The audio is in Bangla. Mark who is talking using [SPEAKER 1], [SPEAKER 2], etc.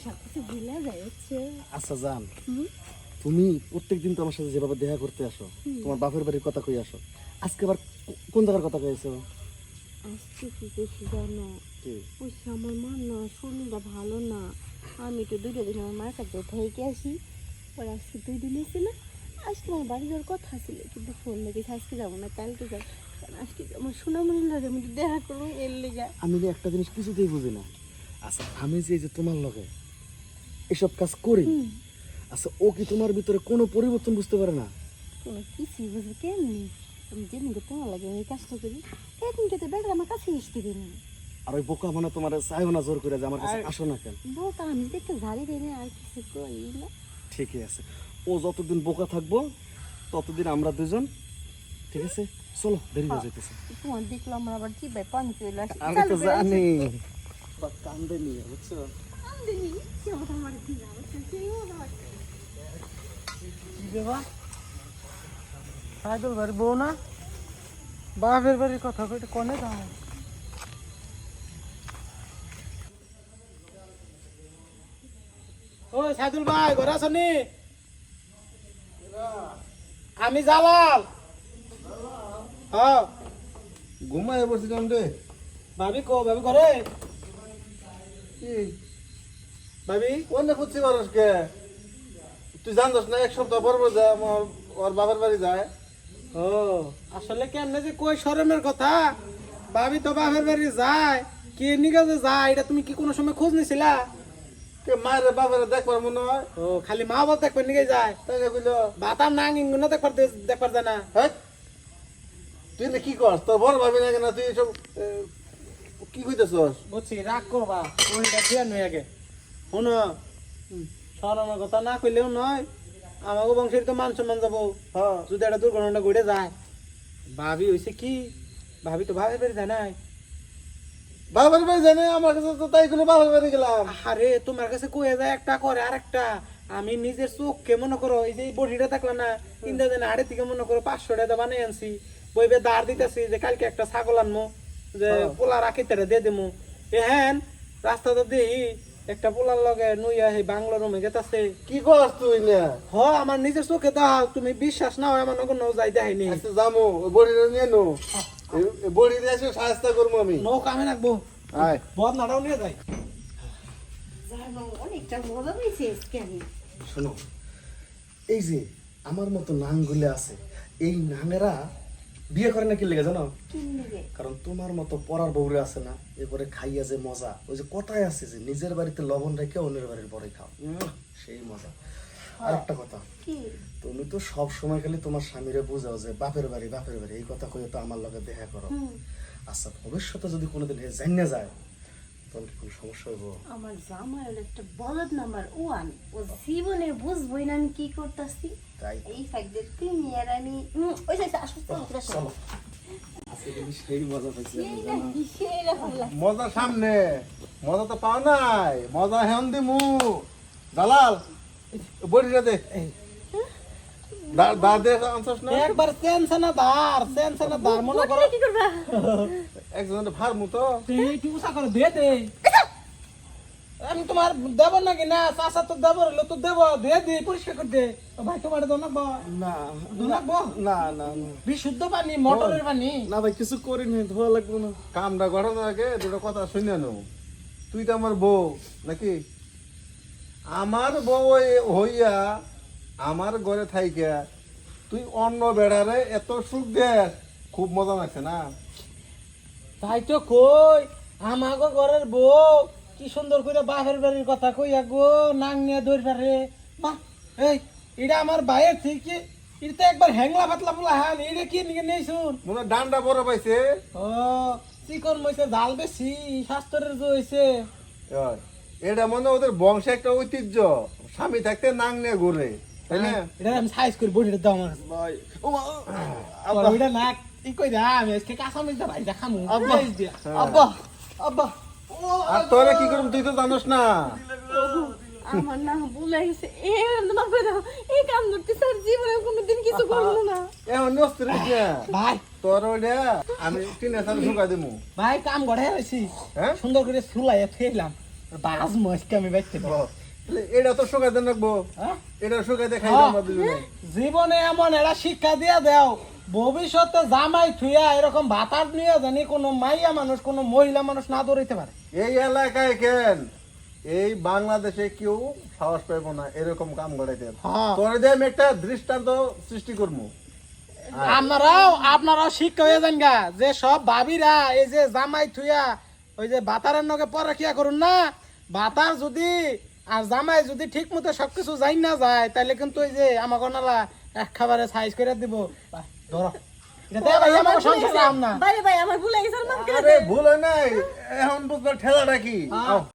[SPEAKER 1] সবকিছু ভুলে যাচ্ছে।
[SPEAKER 2] আচ্ছা জান, তুমি প্রত্যেকদিন তো আমার সাথে যেভাবে দেখা করতে আসো, তোমার বাপের বাড়ির কথা কই আসো, আজকে আবার কোন জায়গার কথা কইছো?
[SPEAKER 1] আজকে কি করছি জানো? ওই আমার মা না, শরীরটা ভালো না। আমি তো 2 দিন আমার মার কাছে থেকে আসি। ওর আজকে 2 দিন এসে না, আজকে আমার বাড়ি যাওয়ার কথা ছিল, কিন্তু ফোন লেগেছে আজকে যাবো না, কালকে যাবো। কারণ আজকে আমার সোনামণি লাগে, আমি তো দেখা করবো এর লেগে।
[SPEAKER 2] আমি যে একটা জিনিস কিছুতেই বুঝি না। আচ্ছা আমি যে এই যে তোমার লগে এসব কাজ করি, আচ্ছা ও কি তোমার ভিতরে কোনো পরিবর্তন বুঝতে পারে না?
[SPEAKER 1] কোনো কিছুই বুঝবে কেমনি? আমি যেদিনকে তোমার লাগে এই কাজটা করি, সেদিনকে তো বেটার আমার কাছে আসতে দিন।
[SPEAKER 2] আর ওই বোকা মানে তোমার চাইও না জোর করে যে আমার কাছে আসো না কেন?
[SPEAKER 1] বোকা আমি দেখতে ঝাড়ি দিই না, আর কিছু করি না।
[SPEAKER 2] ঠিকই আছে, ও যতদিন বোকা থাকবো ততদিন আমরা দুজন, ঠিক আছে? চলো, দেরি হয়ে যাইতেছে।
[SPEAKER 1] তোমার দেখলো আমার আবার জিভায় পানি চলে আসে।
[SPEAKER 2] আমি তো জানি কান্দে নিয়ে, বুঝছো?
[SPEAKER 1] কান্দিনি, কেউ আমার দিলা, কেউ আমার
[SPEAKER 3] কি দেবা সাইদুল বাড়ির বউ না, বাপের বাড়ির কথা কইতে কনে দাও। ও সাইদুল ভাই, ঘরে আছো নি? আমি জালাল। হ্যাঁ
[SPEAKER 4] ঘুমায় বসছিলাম রে।
[SPEAKER 3] ভাবি কো, ভাবি ঘরে?
[SPEAKER 4] কি
[SPEAKER 3] ভাবি
[SPEAKER 4] অন্য খুঁজছি মানুষকে? তুই জানস না এক সপ্তাহ পর পর যায় ওর বাবার বাড়ি যায়।
[SPEAKER 3] ও আসলে কেমনে যে কই শরমের কথা, ভাবি তো বাপের বাড়ি যায়, কি নিগা যে যায় এটা তুমি কি কোনো সময় খোঁজ নিছিলা?
[SPEAKER 4] কে মায়ের বাবারে দেখবার মনে হয়।
[SPEAKER 3] ও খালি মা বাবা দেখবার নিগে যায়,
[SPEAKER 4] তাই না কইল?
[SPEAKER 3] বাতাম না ইঙ্গুনা দেখবার যায় না।
[SPEAKER 4] হ্যাঁ তুই না কি কর? তোর বড় ভাবি না কেন? তুই এসব কি কইতেছস?
[SPEAKER 3] বুঝছি, রাগ করবা ওইটা দিয়ে নয় আগে শোনো, শরমের কথা না কইলেও নয়, আমাকে বংশের তো মান সম্মান যাবো।
[SPEAKER 4] হ্যাঁ
[SPEAKER 3] যদি একটা দুর্ঘটনা ঘটে যায়, ভাবি হয়েছে কি, ভাবি তো ভাবের বাড়ি যায় নাই।
[SPEAKER 4] বাবার বাড়ি জানে আমার কাছে তো তাই কোনো বাবার বাড়ি গেলাম।
[SPEAKER 3] আরে তোমার কাছে কয়ে যায় একটা করে আরেকটা। আমি নিজের চোখকে মনে করো, এই যে বডিটা থাকলো না, ইন্দা দিন আড়ে থেকে মনে করো 500 টাকা বানিয়ে আনছি, বইবে দাঁড় দিতেছি যে কালকে একটা ছাগল আনমো, যে পোলা রাখি তারা দিয়ে দেবো। হ্যাঁ রাস্তাতে দিই একটা পোলার লগে নইয়া এই বাংলা রুমে গেতাছে।
[SPEAKER 4] কি করস তুই না?
[SPEAKER 3] হ আমার নিজের চোখে দাও, তুমি বিশ্বাস না হয় আমার কোনো যাই দেখাইনি।
[SPEAKER 4] আচ্ছা যামু ওই বড়িটা নিয়ে নো, এই বড়ি দিয়ে এসে সাহায্য করবো আমি।
[SPEAKER 3] নৌ কামে রাখবো,
[SPEAKER 4] আয়
[SPEAKER 3] বদ নাড়াও নিয়ে যাই।
[SPEAKER 1] জানো অনেকটা মজা পেয়েছি আজকে আমি।
[SPEAKER 2] শোনো, এই যে আমার মতো নাংগুলো আছে, এই নাঙেরা বিয়ে করে না কি লেগে জানো?
[SPEAKER 1] কি লেগে?
[SPEAKER 2] কারণ তোমার মতো পরার বউরে আছে না, এরপরে খাইয়া যে মজা, ওই যে কথায় আছে যে নিজের বাড়িতে লবণ রেখে অন্যের বাড়ির পরে খাও, সেই মজা। আর একটা কথা,
[SPEAKER 1] কি?
[SPEAKER 2] তুমি তো সব সময় খালি তোমার স্বামীরে বুঝাও যে বাপের বাড়ি বাপের বাড়ি, এই কথা কয়ে তো আমার লগে দেখা করো। আচ্ছা ভবিষ্যতে যদি কোনোদিন জানিয়ে যায় তখন কি কোনো সমস্যা হইব?
[SPEAKER 1] আমার জামাইয়ের একটা বলদ নাম্বার 1, ও জীবনে বুঝবই না আমি কি করতেছি।
[SPEAKER 2] তাই
[SPEAKER 1] এই ফাইদের তুমি আর আমি ওই যে আসলে
[SPEAKER 2] চলো, আজকে কিন্তু সেই মজা পাইছি আমি, জানো?
[SPEAKER 4] মজা সামনে, মজা তো পাও নাই, মজা হেন দিমু। দালাল বড়িটা দে, দাঁড় দে আনছস না?
[SPEAKER 3] একবার সেনসেনা ধার মনে করো,
[SPEAKER 1] কি করবা?
[SPEAKER 4] একজন ভার মতো
[SPEAKER 3] একটু উষা করে দিয়ে দে। আমি তোমার দেব নাকি না, চাষা তো দেব রইলো তো দেব, দিয়ে দে পরিষ্কার করে দে। ও ভাই তোমার দোনাবো
[SPEAKER 2] না
[SPEAKER 3] দোনাবো
[SPEAKER 2] না না না
[SPEAKER 3] বিশুদ্ধ পানি, মোটরের পানি।
[SPEAKER 2] না ভাই, কিছু করিনি, ধোয়া লাগবে না।
[SPEAKER 4] কামটা গড়ানোর আগে দুটো কথা শুনে নেব। তুই তো আমার বউ নাকি? আমার বউ হইয়া আমার ঘরে থাইকা তুই অন্য বেড়ারে এত সুখ দেস, খুব মজা লাগছে না?
[SPEAKER 3] তাই তো কই, আমাগো ঘরের বউ কি সুন্দর করে বাপের বাড়ির কথা কইয়া গো নাং নিয়ে দৌড় পারে। বাহ, এই এটা আমার ভাইয়ের থেকে, এটা তো একবার হ্যাংলা পাতলা পোলা, হ্যাঁ এটা কি নিয়ে নেই শুন।
[SPEAKER 4] মনে হয় ডান্ডা বড় পাইছে।
[SPEAKER 3] ও চিকন মইছে, জাল বেশি, স্বাস্থ্যের যে হইছে।
[SPEAKER 4] ওই, এটা মনে হয় ওদের বংশে একটা ঐতিহ্য, স্বামী থাকতে নাং নিয়ে ঘুরে, তাই না?
[SPEAKER 3] এটা আমি সাইজ করে বডিটা দাও আমার কাছে।
[SPEAKER 2] ভাই
[SPEAKER 3] আর ওইটা না ই কই দা, আমি আজকে কাঁচা মরিচ ভাই দেখামু।
[SPEAKER 2] আব্বা।
[SPEAKER 3] এই দিয়া।
[SPEAKER 2] আব্বা আব্বা,
[SPEAKER 4] আর তোরা কি করবি তুই তো জানোস না।
[SPEAKER 1] আমার না ভুলে গেছে, তোমার করে দাও, এই কাম করতে স্যার জীবনে কোনোদিন কিছু করবো না।
[SPEAKER 4] এখন অস্ত্র
[SPEAKER 3] ভাই
[SPEAKER 4] তোর ওইটা আমি টিনের সাথে ঢুকা দিমু।
[SPEAKER 3] ভাই কাম গড়াই হয়েছি,
[SPEAKER 4] হ্যাঁ
[SPEAKER 3] সুন্দর করে চুলাই ফেললাম, বাস মস্কে আমি বাইতে
[SPEAKER 4] ও, তাহলে এটা তো শুকাইতে রাখবো,
[SPEAKER 3] হ্যাঁ
[SPEAKER 4] এটা শুকাইতে খাই আমরা দুজনে।
[SPEAKER 3] জীবনে এমন এরা শিক্ষা দিয়া দাও, ভবিষ্যতে জামাই থুইয়া এরকম ভাতার নিয়ে জানি কোনো মাইয়া মানুষ কোনো মহিলা মানুষ না দৌড়াইতে পারে।
[SPEAKER 4] এই এলাকায় কেন এই বাংলাদেশে কেউ সাহস পাইব না এরকম কাম করাইতে।
[SPEAKER 3] হ্যাঁ।
[SPEAKER 4] তোর দিয়ে আমি একটা দৃষ্টান্ত সৃষ্টি করবো।
[SPEAKER 3] আপনারাও শিক্ষা হয়ে যান গা, যে সব ভাবিরা এই যে জামাই থুইয়া ওই যে বাতারের নগে পরকিয়া করুন না, বাতার যদি আর জামাই যদি ঠিক মতো সবকিছু যাই না যায় তাহলে কিন্তু ওই যে আমাকে নালা এক খাবারে সাইজ করে দিব। ধরো এটা দে ভাই, আমার সংসার আম না।
[SPEAKER 1] ভাই ভাই আমার ভুলে গেছে, আমার মাফ করে
[SPEAKER 4] আরে
[SPEAKER 1] দেন।
[SPEAKER 4] ভুল হয় নাই, এখন বুঝলো ঠেলাটা কি।
[SPEAKER 3] হ্যাঁ।
[SPEAKER 4] আও।